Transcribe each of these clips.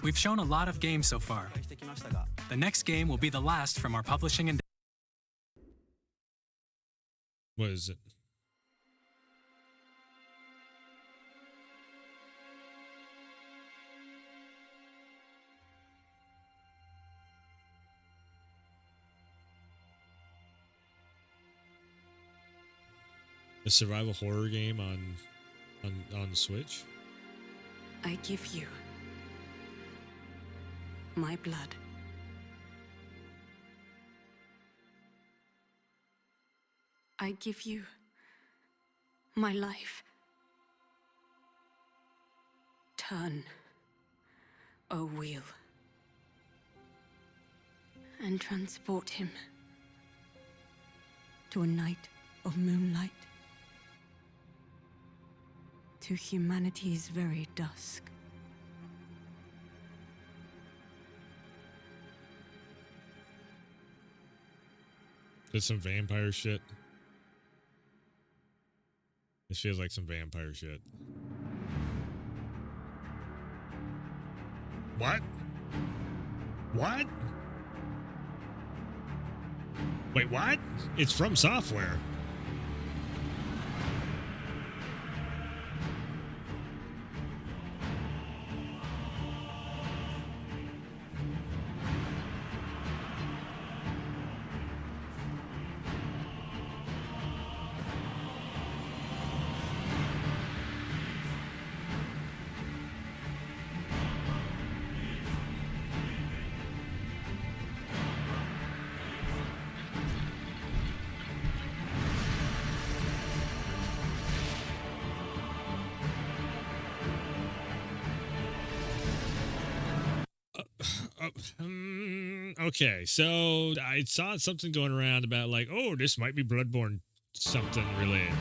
We've shown a lot of games so far. The next game will be the last from our publishing and... What is it? A survival horror game on the Switch? I give you my blood. I give you my life. Turn, O wheel, and transport him to a night of moonlight, to humanity's very dusk. There's some vampire shit. This feels like some vampire shit. What? What? Wait, what? It's from Software. Okay, so I saw something going around about like, oh, this might be Bloodborne something related.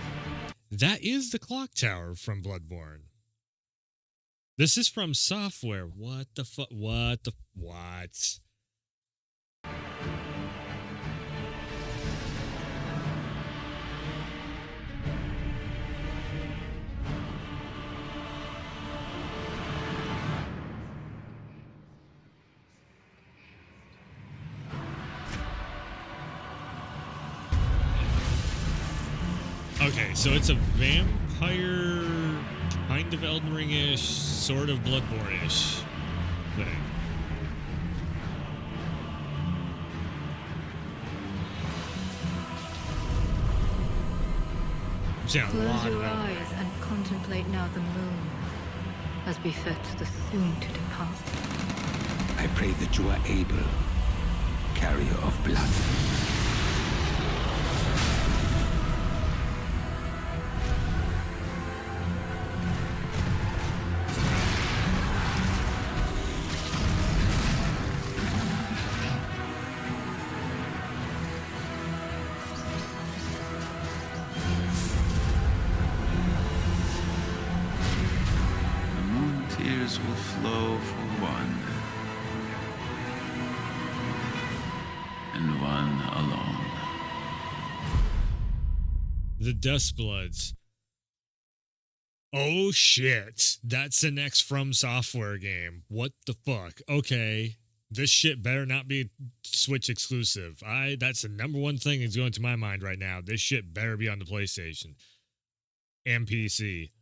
That is the clock tower from Bloodborne. This is from Software. What the fuck? What? Okay, so it's a vampire, kind of Elden Ring-ish, sort of Bloodborne-ish thing. Close your eyes and contemplate now the moon, as befits the soon to depart. I pray that you are able, carrier of blood. Will flow for one, and one alone. The Duskbloods. Oh shit, that's the next From Software game. What the fuck? Okay, this shit better not be Switch exclusive. That's the number one thing that's going to my mind right now. This shit better be on the PlayStation and PC.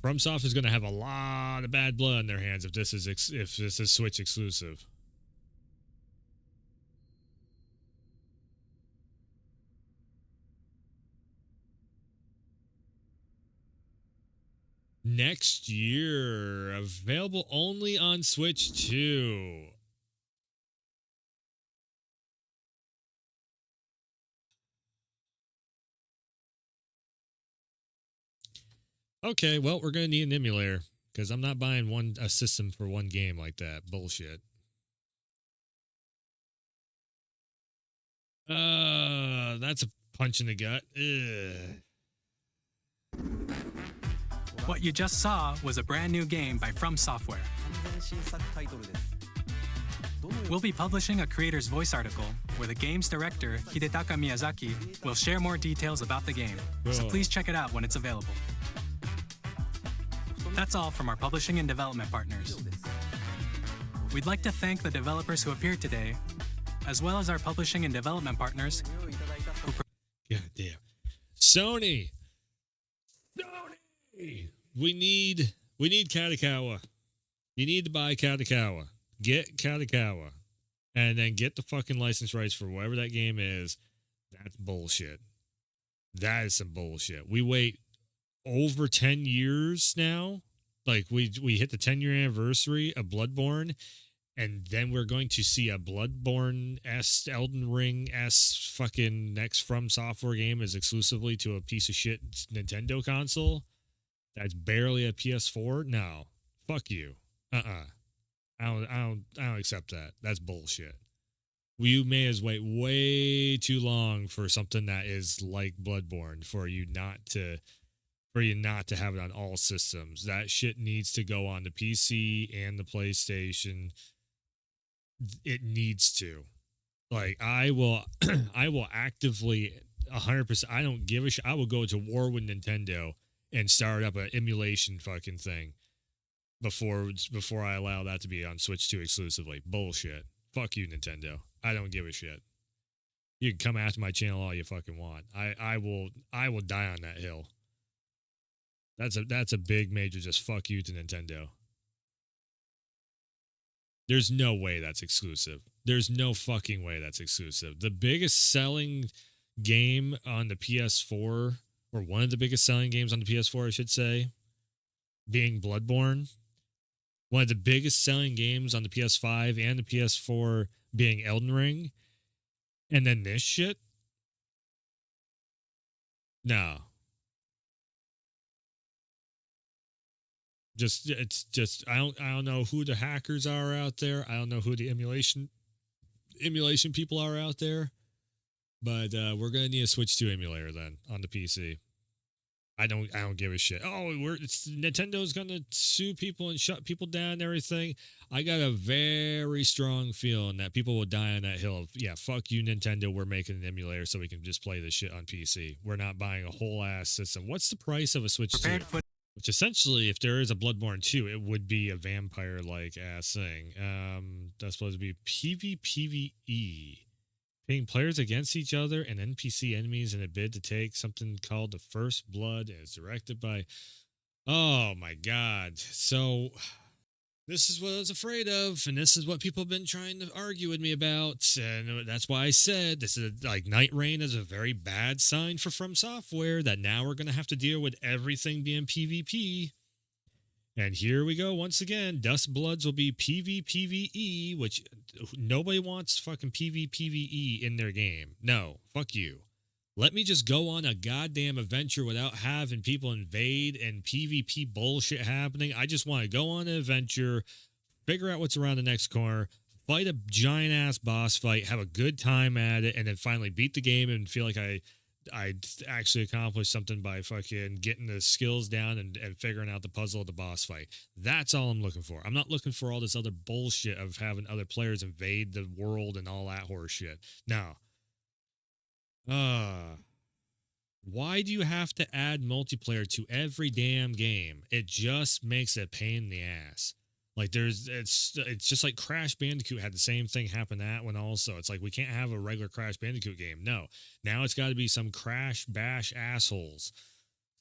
FromSoft is going to have a lot of bad blood in their hands if this is Switch exclusive. Next year, available only on Switch 2. Okay, well, we're going to need an emulator because I'm not buying a system for one game like that. Bullshit. That's a punch in the gut. Ugh. What you just saw was a brand new game by From Software. We'll be publishing a creator's voice article where the game's director, Hidetaka Miyazaki, will share more details about the game. So please check it out when it's available. That's all from our publishing and development partners. We'd like to thank the developers who appeared today, as well as our publishing and development partners. God damn. Sony. We need Katakawa. You need to buy Katakawa. Get Katakawa. And then get the fucking license rights for whatever that game is. That's bullshit. That is some bullshit. We wait over 10 years now. Like, we hit the 10-year anniversary of Bloodborne, and then we're going to see a Bloodborne-esque, Elden Ring-esque fucking next From Software game is exclusively to a piece of shit Nintendo console. That's barely a PS4. No, fuck you. I don't accept that. That's bullshit. You may as wait way too long for something that is like Bloodborne for you not to have it on all systems. That shit needs to go on the PC and the PlayStation. It needs to. Like, I will actively 100%. I don't give a shit. I will go to war with Nintendo and start up an emulation fucking thing before I allow that to be on Switch 2 exclusively. Bullshit. Fuck you, Nintendo. I don't give a shit. You can come after my channel all you fucking want. I will die on that hill. That's a big major just fuck you to Nintendo. There's no way that's exclusive. There's no fucking way that's exclusive. The biggest selling game on the PS4, or one of the biggest selling games on the PS4, I should say, being Bloodborne. One of the biggest selling games on the PS5 and the PS4 being Elden Ring. And then this shit? No. I don't know who the hackers are out there. I don't know who the emulation people are out there. But we're gonna need a Switch 2 emulator then on the PC. I don't give a shit. Oh, Nintendo's gonna sue people and shut people down and everything. I got a very strong feeling that people will die on that hill of, yeah, fuck you, Nintendo. We're making an emulator so we can just play this shit on PC. We're not buying a whole ass system. What's the price of a Switch 2? Which essentially, if there is a Bloodborne 2, it would be a vampire-like ass thing. That's supposed to be PvPvE. Pitting players against each other and NPC enemies in a bid to take something called the First Blood, and it's directed by... Oh my god. So, this is what I was afraid of, and this is what people have been trying to argue with me about, and that's why I said this is like Night Rain is a very bad sign for From Software, that now we're going to have to deal with everything being PvP. And here we go once again. Duskbloods will be PvPvE, which nobody wants fucking PvPvE in their game. No, fuck you. Let me just go on a goddamn adventure without having people invade and PvP bullshit happening. I just want to go on an adventure, figure out what's around the next corner, fight a giant-ass boss fight, have a good time at it, and then finally beat the game and feel like I actually accomplished something by fucking getting the skills down and figuring out the puzzle of the boss fight. That's all I'm looking for. I'm not looking for all this other bullshit of having other players invade the world and all that horse shit. No. Why do you have to add multiplayer to every damn game? It just makes it a pain in the ass. Like, it's just like Crash Bandicoot had the same thing happen that one also. It's like, we can't have a regular Crash Bandicoot game. No. Now it's got to be some Crash Bash assholes.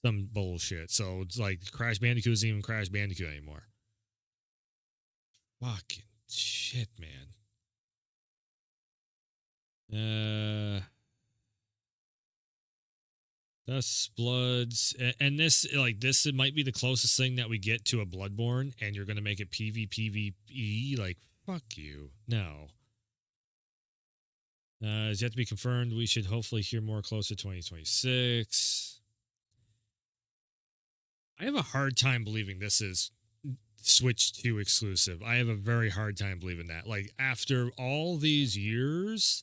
Some bullshit. So it's like Crash Bandicoot isn't even Crash Bandicoot anymore. Fucking shit, man. Duskbloods, and this might be the closest thing that we get to a Bloodborne, and you're going to make it PvPvE. Like, fuck you. No. Is yet to be confirmed. We should hopefully hear more closer to 2026. I have a hard time believing this is Switch 2 exclusive. I have a very hard time believing that. Like, after all these years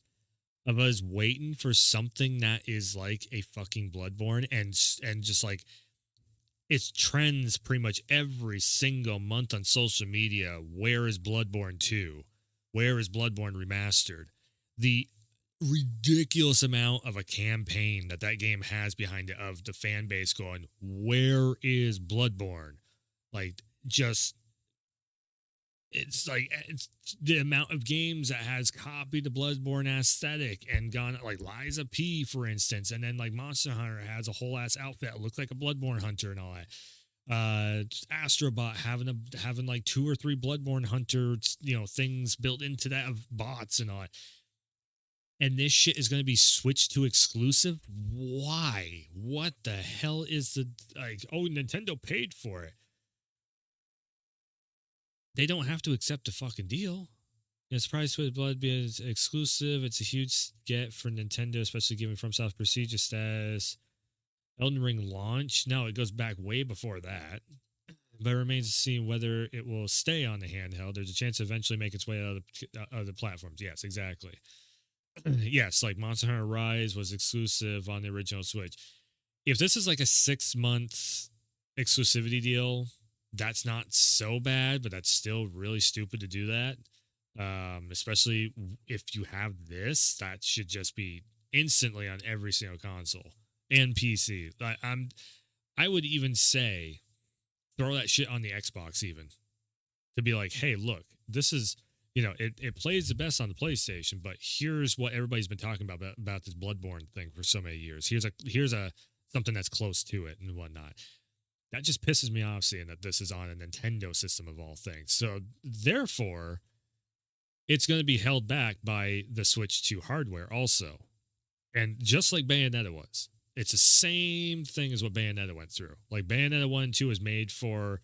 of us waiting for something that is like a fucking Bloodborne, and just like, it's trends pretty much every single month on social media. Where is Bloodborne 2? Where is Bloodborne Remastered? The ridiculous amount of a campaign that game has behind it, of the fan base going, where is Bloodborne? Like, just it's like it's the amount of games that has copied the Bloodborne aesthetic and gone like Liza P, for instance, and then like Monster Hunter has a whole ass outfit that looked like a Bloodborne hunter and all that. Astrobot having like 2 or 3 Bloodborne hunter things built into that of bots and all that. And this shit is going to be switched to exclusive. Why? What the hell is the like? Oh, Nintendo paid for it. They don't have to accept a fucking deal. It's Price with Blood being exclusive. It's a huge get for Nintendo, especially given FromSoft prestigious status. Elden Ring launch. No, it goes back way before that. But it remains to see whether it will stay on the handheld. There's a chance to eventually make its way out of other platforms. Yes, exactly. Yes, like Monster Hunter Rise was exclusive on the original Switch. If this is like a 6-month exclusivity deal, that's not so bad, but that's still really stupid to do that. Especially if you have this, that should just be instantly on every single console and PC. I would even say throw that shit on the Xbox even to be like, hey, look, this is, it plays the best on the PlayStation, but here's what everybody's been talking about this Bloodborne thing for so many years. Here's a something that's close to it and whatnot. That just pisses me off seeing that this is on a Nintendo system of all things. So therefore, it's going to be held back by the Switch 2 hardware also. And just like Bayonetta was, it's the same thing as what Bayonetta went through. Like Bayonetta 1 and 2 was made for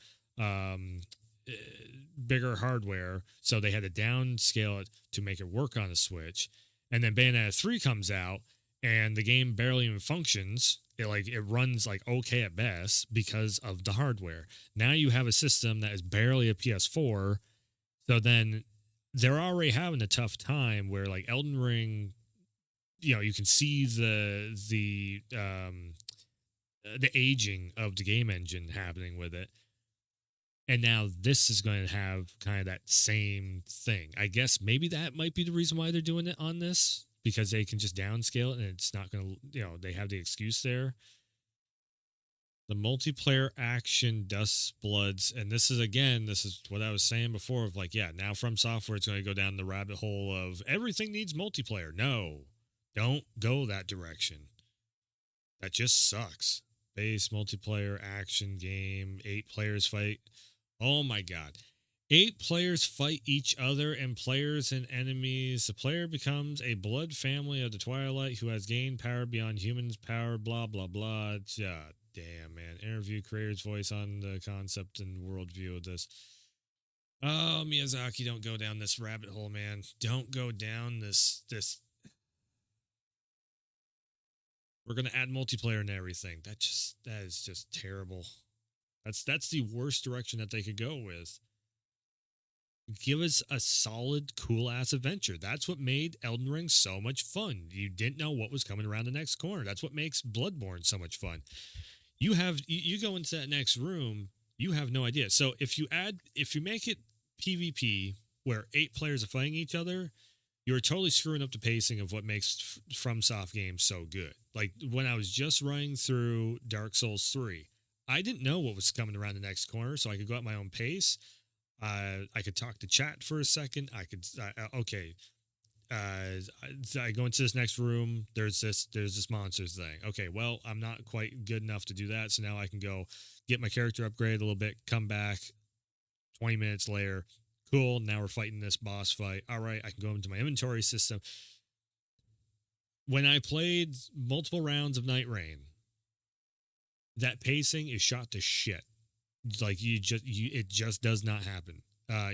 bigger hardware, so they had to downscale it to make it work on a Switch. And then Bayonetta 3 comes out, and the game barely even functions. It runs like okay at best because of the hardware. Now you have a system that is barely a PS4, so then they're already having a tough time where like Elden Ring, you can see the aging of the game engine happening with it. And now this is going to have kind of that same thing. I guess maybe that might be the reason why they're doing it on this, because they can just downscale it and it's not going to, they have the excuse there. The multiplayer action Duskbloods, and this is what I was saying before of like, yeah, now From Software, it's going to go down the rabbit hole of everything needs multiplayer. No, don't go that direction. That just sucks. Base multiplayer action game, 8 players fight. Oh my God. 8 players fight each other and players and enemies. The player becomes a blood family of the Twilight who has gained power beyond humans' power, blah, blah, blah. Damn, man. Interview creator's voice on the concept and worldview of this. Oh, Miyazaki, don't go down this rabbit hole, man. Don't go down this. We're going to add multiplayer and everything. That is just terrible. That's the worst direction that they could go with. Give us a solid, cool-ass adventure. That's what made Elden Ring so much fun. You didn't know what was coming around the next corner. That's what makes Bloodborne so much fun. You go into that next room, you have no idea. So if you make it PvP where 8 players are fighting each other, you're totally screwing up the pacing of what makes FromSoft games so good. Like when I was just running through Dark Souls 3, I didn't know what was coming around the next corner, so I could go at my own pace. I could talk to chat for a second. I go into this next room. There's this monster thing. Okay, well, I'm not quite good enough to do that, so now I can go get my character upgraded a little bit, come back 20 minutes later. Cool, now we're fighting this boss fight. All right, I can go into my inventory system. When I played multiple rounds of Night Rain, that pacing is shot to shit. Like it just does not happen.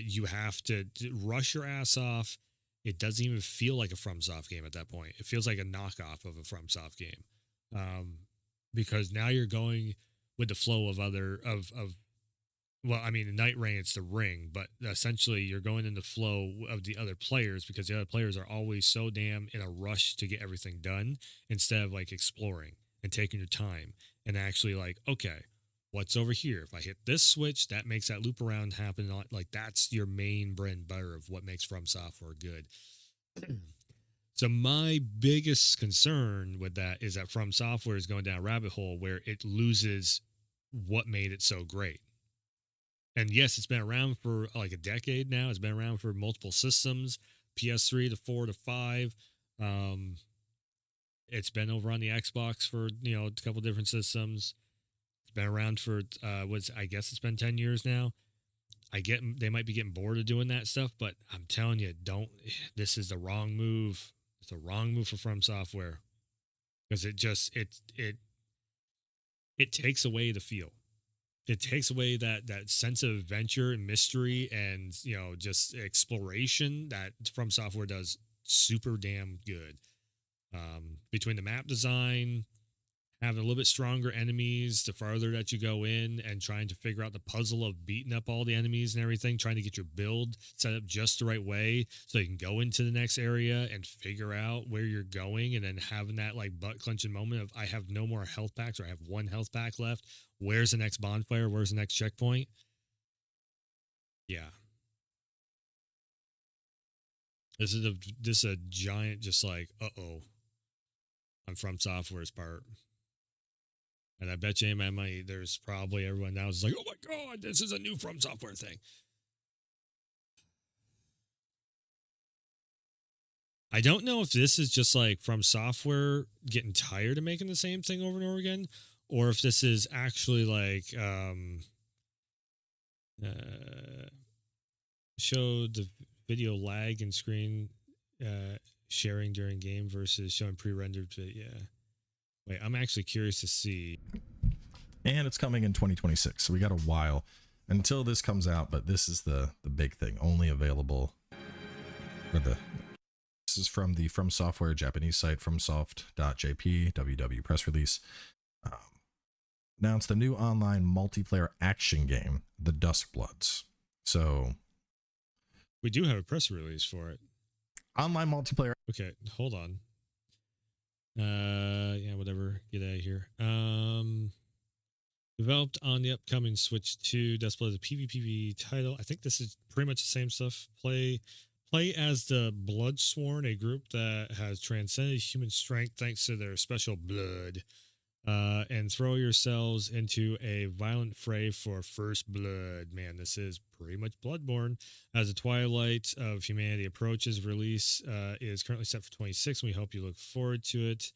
You have to rush your ass off. It doesn't even feel like a FromSoft game at that point. It feels like a knockoff of a FromSoft game, because now you're going with the flow of well, I mean, in Night Rain it's the ring, but essentially you're going in the flow of the other players because the other players are always so damn in a rush to get everything done instead of like exploring and taking your time and actually like, okay, what's over here? If I hit this switch, that makes that loop around happen. Like that's your main bread and butter of what makes From Software good. So my biggest concern with that is that From Software is going down a rabbit hole where it loses what made it so great. And yes, it's been around for like a decade now. It's been around for multiple systems, PS3 to 4 to 5. It's been over on the Xbox for, a couple different systems. It's been around for I guess it's been 10 years now. I get they might be getting bored of doing that stuff, but I'm telling you, this is the wrong move. It's a wrong move for From Software, because it takes away the feel. It takes away that sense of adventure and mystery and, just exploration that From Software does super damn good. Between the map design, having a little bit stronger enemies the farther that you go in, and trying to figure out the puzzle of beating up all the enemies and everything, trying to get your build set up just the right way so you can go into the next area and figure out where you're going, and then having that like butt clenching moment of, I have no more health packs, or I have one health pack left. Where's the next bonfire? Where's the next checkpoint? Yeah. This is a giant, just like, uh-oh, on From Software's part. And I bet you there's probably everyone now is like, oh my God, this is a new From Software thing. I don't know if this is just like From Software getting tired of making the same thing over and over again, or if this is actually like show the video lag and screen sharing during game versus showing pre-rendered. Yeah. Wait, I'm actually curious to see. And it's coming in 2026, so we got a while until this comes out, but this is the big thing, only available for this is from the From Software Japanese site, fromsoft.jp, WW press release. Announced the new online multiplayer action game, the Duskbloods. So we do have a press release for it. Online multiplayer. Okay, hold on. Yeah, whatever. Get out of here. Developed on the upcoming Switch 2, Duskbloods, a PvP title. I think this is pretty much the same stuff. Play as the Bloodsworn, a group that has transcended human strength thanks to their special blood. And throw yourselves into a violent fray for first blood. Man, this is pretty much Bloodborne. As the twilight of humanity approaches, release is currently set for 26. We hope you look forward to it.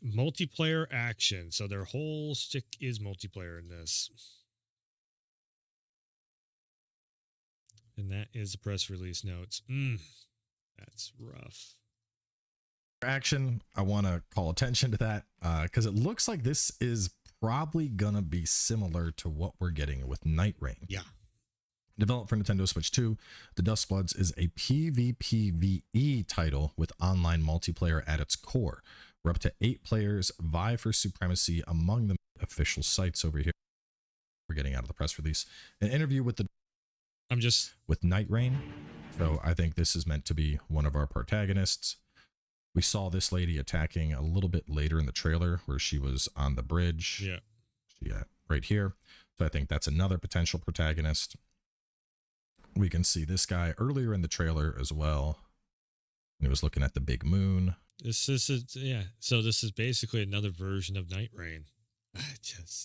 Multiplayer action. So their whole stick is multiplayer in this. And that is the press release notes. That's rough. Action, I want to call attention to that because it looks like this is probably gonna be similar to what we're getting with Night Rain. Yeah. Developed for Nintendo Switch 2, the Duskbloods is a PvPvE title with online multiplayer at its core, where up to 8 players vie for supremacy among the official sites over here. We're getting out of the press release. An interview with with Night Rain. So I think this is meant to be one of our protagonists. We saw this lady attacking a little bit later in the trailer where she was on the bridge. Yeah. Right here. So I think that's another potential protagonist. We can see this guy earlier in the trailer as well. He was looking at the big moon. So this is basically another version of Night Rain.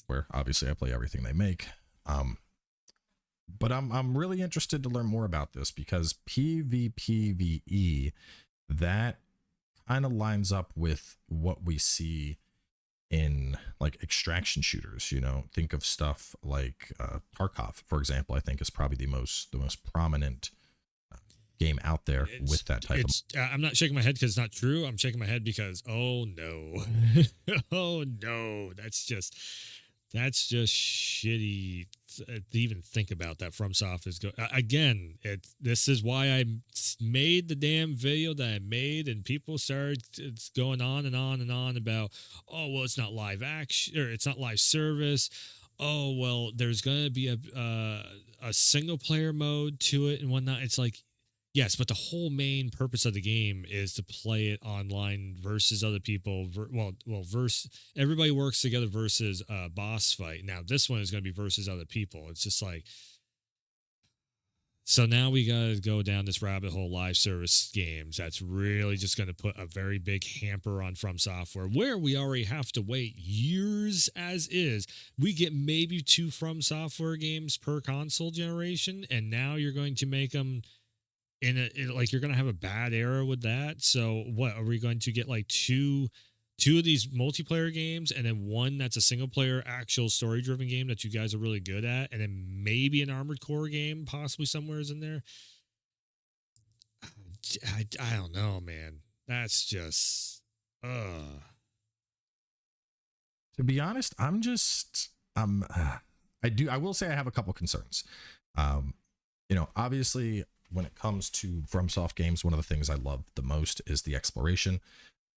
Where obviously I play everything they make. But I'm really interested to learn more about this because PvPvE, that kind of lines up with what we see in like extraction shooters. Think of stuff like Tarkov, for example. I think is probably the most prominent game out there with that type of. I'm not shaking my head because it's not true. I'm shaking my head because oh no, oh no, that's just shitty to even think about that. FromSoft is again. This is why I made the damn video that I made, and people started going on and on and on about, oh well, it's not live action or it's not live service. Oh well, there's gonna be a single player mode to it and whatnot. It's like, yes, but the whole main purpose of the game is to play it online versus other people. Everybody works together versus a boss fight. Now this one is going to be versus other people. It's just like, so now we got to go down this rabbit hole, live service games. That's really just going to put a very big hamper on From Software, where we already have to wait years years as is. We get maybe 2 From Software games per console generation, and now you're going to make them like you're going to have a bad era with that. So what are we going to get, like two of these multiplayer games, and then one that's a single player actual story driven game that you guys are really good at, and then maybe an Armored Core game possibly somewhere is in there? I don't know, man. That's just to be honest, I will say I have a couple concerns. Obviously when it comes to FromSoft games, one of the things I love the most is the exploration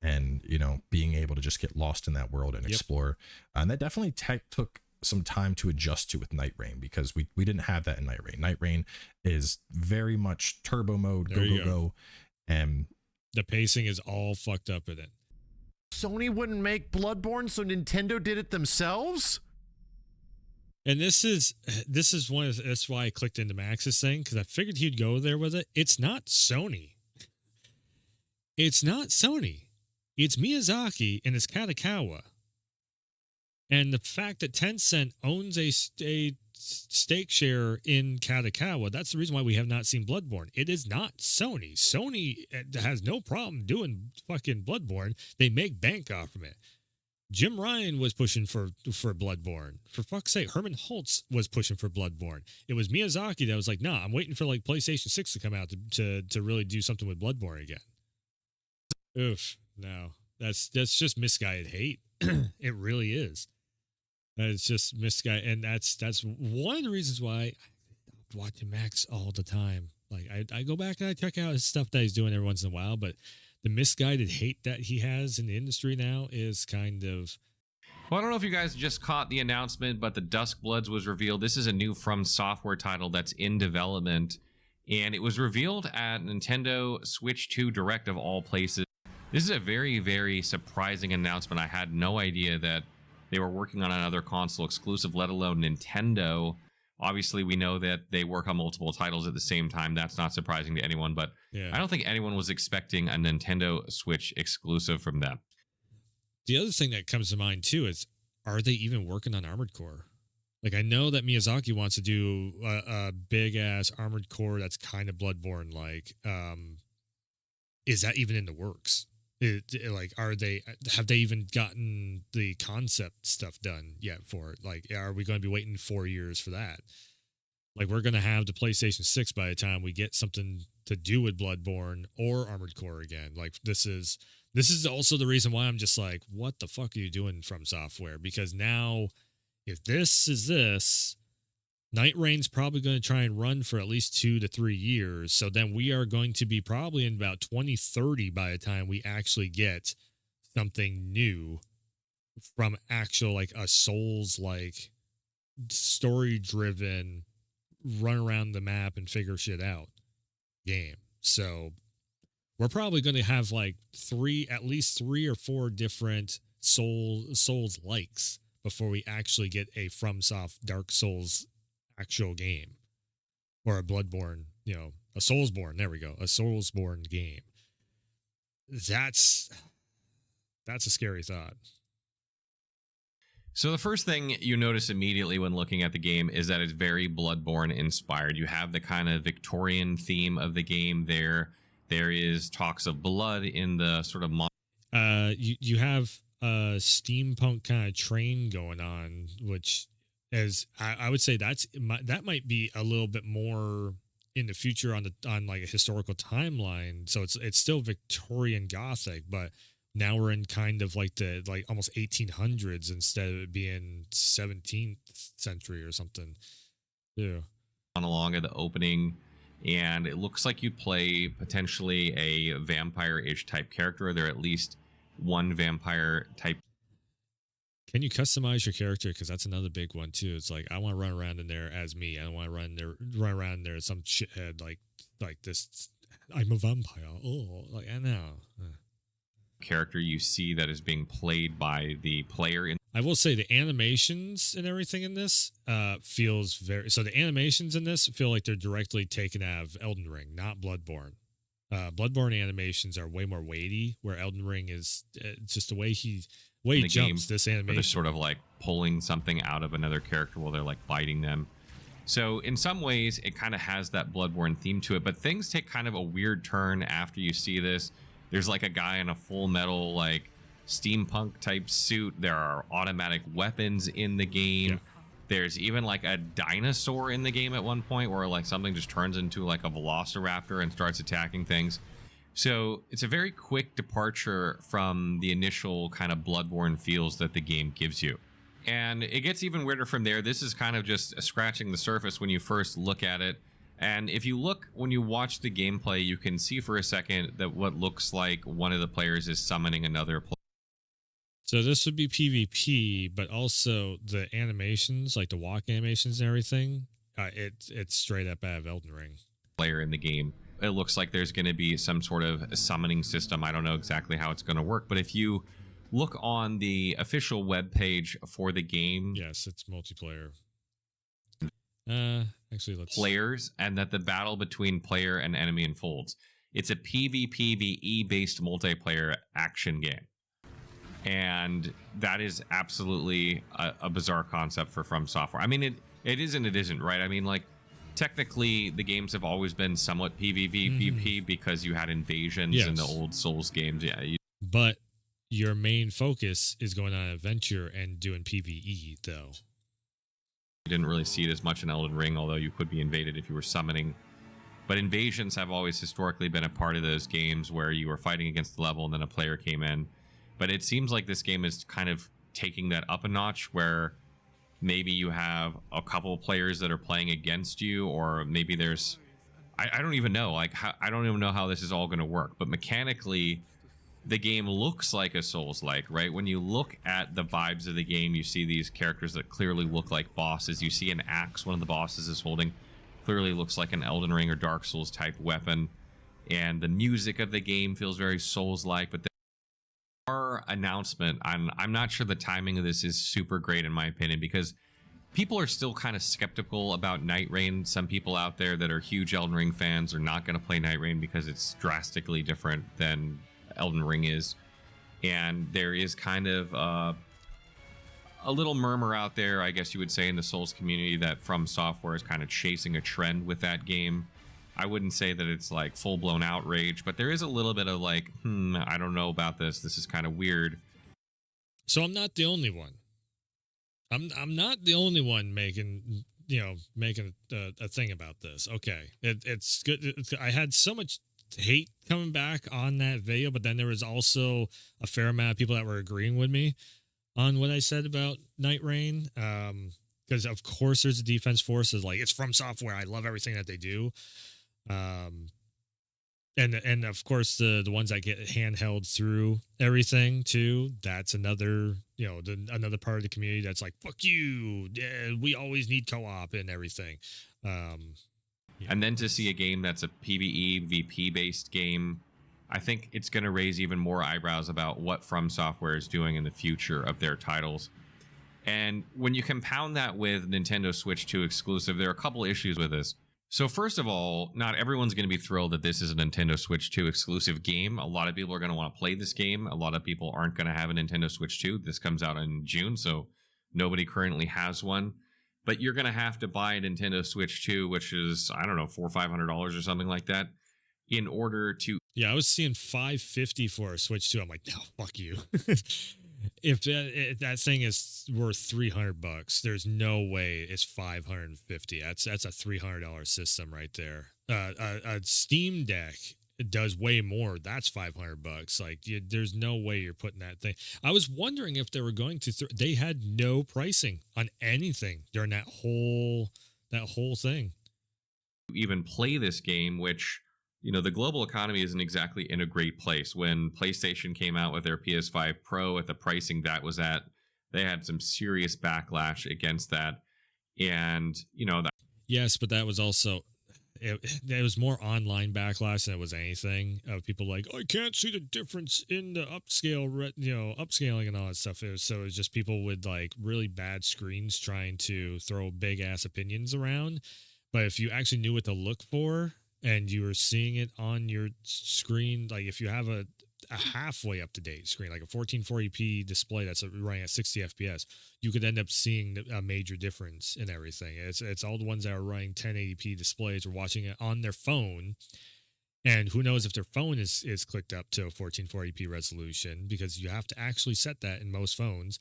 and, being able to just get lost in that world and explore. And that definitely took some time to adjust to with Night Rain, because we didn't have that in Night Rain. Night Rain is very much turbo mode, go. And the pacing is all fucked up in it. Sony wouldn't make Bloodborne, so Nintendo did it themselves? And this is one of that's why I clicked into Max's thing, because I figured he'd go there with it. It's not Sony. It's not Sony. It's Miyazaki and it's Katakawa. And the fact that Tencent owns a stake share in Katakawa, that's the reason why we have not seen Bloodborne. It is not Sony. Sony has no problem doing fucking Bloodborne. They make bank off from it. Jim Ryan was pushing for Bloodborne. For fuck's sake, Herman Holtz was pushing for Bloodborne. It was Miyazaki that was like, nah, I'm waiting for like PlayStation 6 to come out to really do something with Bloodborne again. Oof, no. That's just misguided hate. It really is. It's just misguided, and that's one of the reasons why I stopped watching Max all the time. Like I go back and I check out his stuff that he's doing every once in a while, but the misguided hate that he has in the industry now is kind of... Well, I don't know if you guys just caught the announcement, but the Duskbloods was revealed. This is a new From Software title that's in development, and it was revealed at Nintendo Switch 2 Direct of all places. This is a very, very surprising announcement. I had no idea that they were working on another console exclusive, let alone Nintendo. Obviously, we know that they work on multiple titles at the same time. That's not surprising to anyone, but yeah. I don't think anyone was expecting a Nintendo Switch exclusive from them. The other thing that comes to mind, too, is are they even working on Armored Core? Like, I know that Miyazaki wants to do a big-ass Armored Core that's kind of Bloodborne-like. Is that even in the works? Have they even gotten the concept stuff done yet for it? Like, are we going to be waiting 4 years for that? Like, we're going to have the PlayStation 6 by the time we get something to do with Bloodborne or Armored Core again. Like, this is also the reason why I'm just like, what the fuck are you doing From Software? Because now, if this is this, Night Rain's probably going to try and run for at least 2 to 3 years. So then we are going to be probably in about 2030 by the time we actually get something new from actual, like, a Souls-like, story-driven, run around the map and figure shit out game. So we're probably going to have, like, at least 3 or 4 different Souls likes before we actually get a FromSoft Dark Souls actual game, or a Bloodborne, a Soulsborne. There we go, a Soulsborne game. That's a scary thought. So the first thing you notice immediately when looking at the game is that it's very Bloodborne inspired. You have the kind of Victorian theme of the game there. There is talks of blood in the sort of you have a steampunk kind of train going on, which, as I would say, that might be a little bit more in the future on like a historical timeline. So it's still Victorian Gothic, but now we're in kind of like almost 1800s instead of it being 17th century or something. Yeah. Along at the opening, and it looks like you play potentially a vampire-ish type character. Or there are at least one vampire type. Can you customize your character? Because that's another big one too. It's like, I want to run around in there as me. I don't want to run around there as some shithead like this. I'm a vampire. Oh, like, I know. Character you see that is being played by the player. I will say the animations and everything in this feels very. So the animations in this feel like they're directly taken out of Elden Ring, not Bloodborne. Bloodborne animations are way more weighty, where Elden Ring is just the way Way in the game. jumps this Where they're animation. sort of like pulling something out of another character while they're like biting them. So in some ways, it kind of has that Bloodborne theme to it, but things take kind of a weird turn after you see this. There's like a guy in a full metal, like steampunk type suit. There are automatic weapons in the game. Yeah. There's even like a dinosaur in the game at one point where like something just turns into like a velociraptor and starts attacking things. So it's a very quick departure from the initial kind of Bloodborne feels that the game gives you. And it gets even weirder from there. This is kind of just scratching the surface when you first look at it. And if you look, when you watch the gameplay, you can see for a second that what looks like one of the players is summoning another player. So this would be PvP, but also the animations, like the walk animations and everything, it's straight up out of Elden Ring. Player in the game. It looks like there's going to be some sort of summoning system. I don't know exactly how it's going to work, but if you look on the official web page for the game, Yes, it's multiplayer. Actually, let's players, and that the battle between player and enemy unfolds. It's a PvPvE based multiplayer action game. And that is absolutely a bizarre concept for From Software. I mean, it is and it isn't, right? I mean, like, technically, the games have always been somewhat PvP because you had invasions in the old Souls games. Yeah. But your main focus is going on an adventure and doing PvE, though. You didn't really see it as much in Elden Ring, although you could be invaded if you were summoning. But invasions have always historically been a part of those games where you were fighting against the level and then a player came in. But it seems like this game is kind of taking that up a notch where maybe you have a couple of players that are playing against you, or maybe there's... I don't even know. Like, I don't even know how this is all going to work. But mechanically, the game looks like a Souls-like, right? When you look at the vibes of the game, you see these characters that clearly look like bosses. You see an axe one of the bosses is holding. Clearly looks like an Elden Ring or Dark Souls type weapon. And the music of the game feels very Souls-like, but our announcement, I'm not sure the timing of this is super great in my opinion, because people are still kind of skeptical about Night Rain. Some people out there that are huge Elden Ring fans are not going to play Night Rain because it's drastically different than Elden Ring is. And there is kind of a little murmur out there, I guess you would say, in the Souls community that From Software is kind of chasing a trend with that game. I wouldn't say that it's like full-blown outrage, but there is a little bit of like, I don't know about this. This is kind of weird. So I'm not the only one. I'm not the only one making a thing about this. Okay, it's good. I had so much hate coming back on that video, but then there was also a fair amount of people that were agreeing with me on what I said about Night Rain. Because of course there's a defense force is like, it's From Software. I love everything that they do. And of course the ones that get handheld through everything too, that's another, another part of the community that's like, fuck you, we always need co-op and everything. And then to see a game that's a PvE VP based game, I think it's going to raise even more eyebrows about what From Software is doing in the future of their titles. And when you compound that with Nintendo Switch 2 exclusive, there are a couple issues with this. So first of all, not everyone's going to be thrilled that this is a Nintendo Switch 2 exclusive game. A lot of people are going to want to play this game. A lot of people aren't going to have a Nintendo Switch 2. This comes out in June, so nobody currently has one. But you're going to have to buy a Nintendo Switch 2, which is, I don't know, $400 or $500 or something like that, in order to... Yeah, I was seeing $550 for a Switch 2. I'm like, no, fuck you. If that thing is worth $300, there's no way it's $550. That's a $300 system right there. A Steam Deck does way more. That's $500. Like, there's no way you're putting that thing. I was wondering if they were going to. They had no pricing on anything during that whole thing. Even play this game, which, the global economy isn't exactly in a great place. When PlayStation came out with their PS5 Pro at the pricing that was at, they had some serious backlash against that. And, that. Yes, but that was also, it was more online backlash than it was anything of people like, I can't see the difference in the upscaling and all that stuff. It was just people with like really bad screens trying to throw big ass opinions around. But if you actually knew what to look for, and you were seeing it on your screen, like if you have a a halfway up to date screen, like a 1440p display that's running at 60 FPS, you could end up seeing a major difference in everything. It's all the ones that are running 1080p displays or watching it on their phone. And who knows if their phone is clicked up to a 1440p resolution, because you have to actually set that in most phones.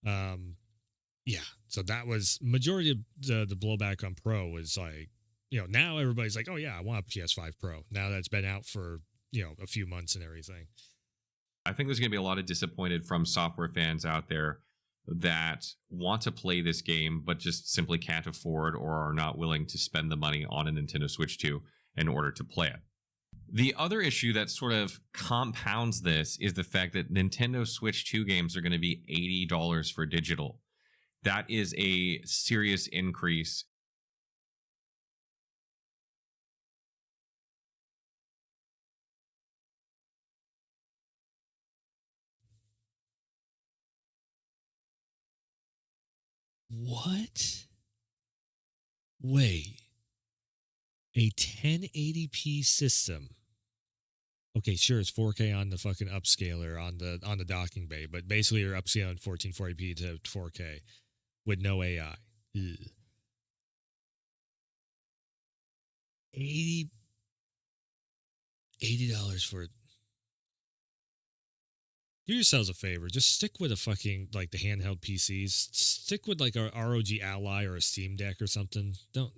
Yeah, so that was majority of the blowback on Pro was like, now everybody's like, oh yeah, I want a PS5 Pro. Now that's been out for, a few months and everything. I think there's going to be a lot of disappointed From Software fans out there that want to play this game, but just simply can't afford or are not willing to spend the money on a Nintendo Switch 2 in order to play it. The other issue that sort of compounds this is the fact that Nintendo Switch 2 games are going to be $80 for digital. That is a serious increase. What? Wait. A 1080p system. Okay, sure, it's 4K on the fucking upscaler on the docking bay, but basically you're upscaling 1440p to 4K with no AI. Ugh. 80 $80 for it. Do yourselves a favor. Just stick with a fucking, like, the handheld PCs. Stick with, like, a ROG Ally or a Steam Deck or something. Don't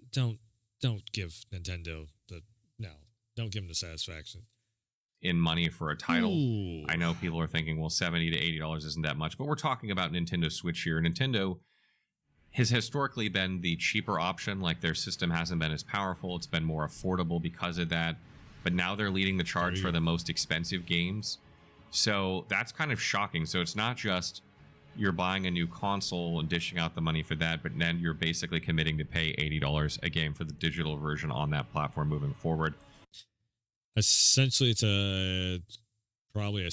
give Nintendo don't give them the satisfaction. In money for a title. Ooh. I know people are thinking, well, $70 to $80 isn't that much, but we're talking about Nintendo Switch here. Nintendo has historically been the cheaper option. Like, their system hasn't been as powerful. It's been more affordable because of that. But now they're leading the charge for the most expensive games. So that's kind of shocking. So it's not just you're buying a new console and dishing out the money for that, but then you're basically committing to pay $80 a game for the digital version on that platform moving forward. Essentially, it's probably a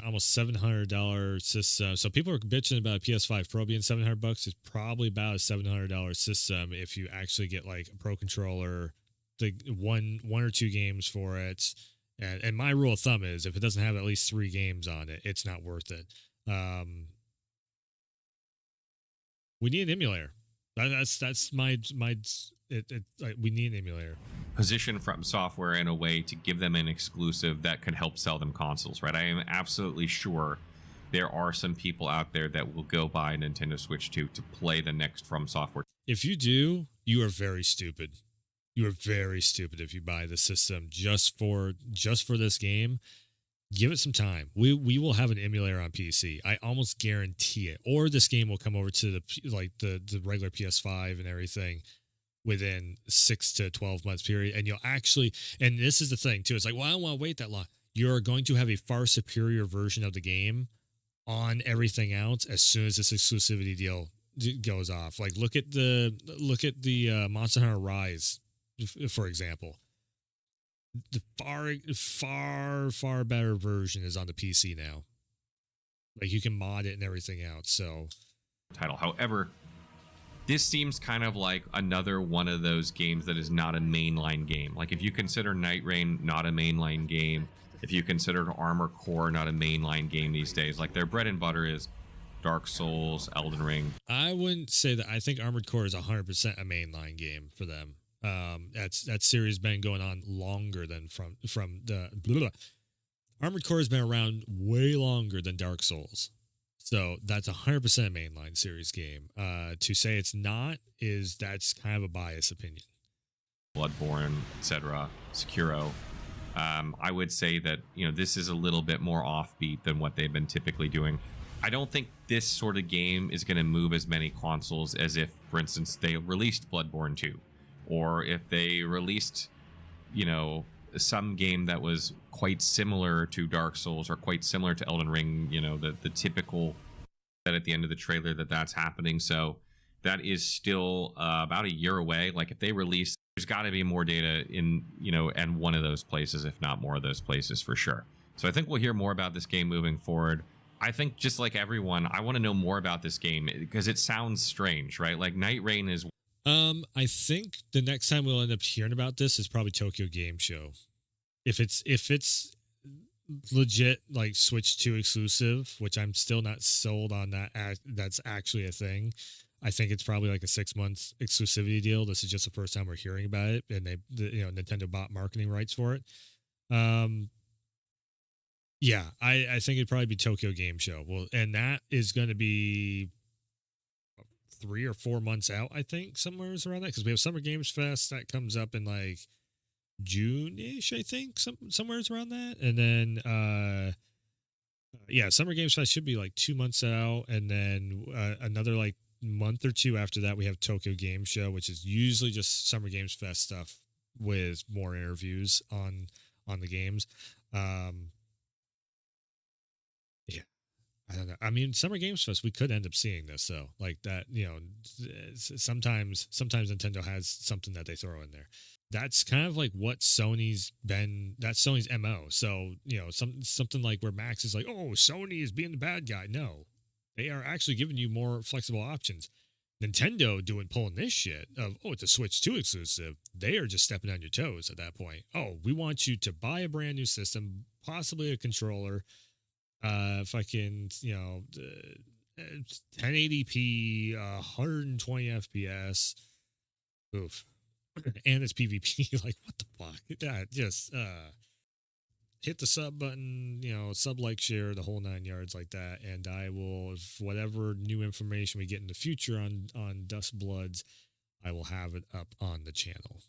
almost $700 system. So people are bitching about a PS5 Pro being $700. It's probably about a $700 system if you actually get, like, a Pro controller, the one or two games for it. And my rule of thumb is if it doesn't have at least 3 games on it, it's not worth it. We need an emulator. That's my we need an emulator. Position From Software in a way to give them an exclusive that could help sell them consoles, right? I am absolutely sure there are some people out there that will go buy a Nintendo Switch 2 to play the next From Software. If you do, you are very stupid. You are very stupid if you buy the system just for this game. Give it some time. We will have an emulator on PC. I almost guarantee it. Or this game will come over to the regular PS5 and everything within 6 to 12 months period. And you'll actually, and this is the thing too. It's like, well, I don't want to wait that long. You're going to have a far superior version of the game on everything else as soon as this exclusivity deal goes off. Like, look at the Monster Hunter Rise, for example. The far better version is on the PC now. Like, you can mod it and everything else. So, title. However, this seems kind of like another one of those games that is not a mainline game. Like, if you consider Night Rain not a mainline game, if you consider Armored Core not a mainline game these days, like, their bread and butter is Dark Souls, Elden Ring. I wouldn't say that. I think Armored Core is 100% a mainline game for them. That series has been going on longer than from the Armored Core has been around way longer than Dark Souls. So that's 100% a mainline series game. To say it's not that's kind of a biased opinion. Bloodborne, etc., Sekiro. I would say that, this is a little bit more offbeat than what they've been typically doing. I don't think this sort of game is going to move as many consoles as if, for instance, they released Bloodborne 2. Or if they released, some game that was quite similar to Dark Souls or quite similar to Elden Ring, the typical that at the end of the trailer that's happening. So that is still about a year away. Like, if they release, there's got to be more data in, and one of those places, if not more of those places for sure. So I think we'll hear more about this game moving forward. I think, just like everyone, I want to know more about this game because it sounds strange, right? Like, Night Rain is... I think the next time we'll end up hearing about this is probably Tokyo Game Show. If it's legit like Switch 2 exclusive, which I'm still not sold on that. That's actually a thing. I think it's probably like a 6 month exclusivity deal. This is just the first time we're hearing about it, and Nintendo bought marketing rights for it. Yeah, I think it'd probably be Tokyo Game Show. Well, and that is going to be 3 or 4 months out, I think, somewhere around that, because we have Summer Games Fest that comes up in like June-ish, I think, somewhere around that, and then Summer Games Fest should be like 2 months out, and then another like month or two after that we have Tokyo Game Show, which is usually just Summer Games Fest stuff with more interviews on the games. Yeah, I don't know. I mean, Summer Games Fest, we could end up seeing this though, like that. Sometimes Nintendo has something that they throw in there. That's kind of like what Sony's been. That's Sony's MO. So something like where Max is like, oh, Sony is being the bad guy. No, they are actually giving you more flexible options. Nintendo pulling this shit of, oh, it's a Switch 2 exclusive. They are just stepping on your toes at that point. Oh, we want you to buy a brand new system, possibly a controller, fucking 1080p, 120 FPS. Oof. And it's PvP. Like, what the fuck? That just hit the sub button, sub, like, share, the whole 9 yards like that. And I will, whatever new information we get in the future on Duskbloods, I will have it up on the channel.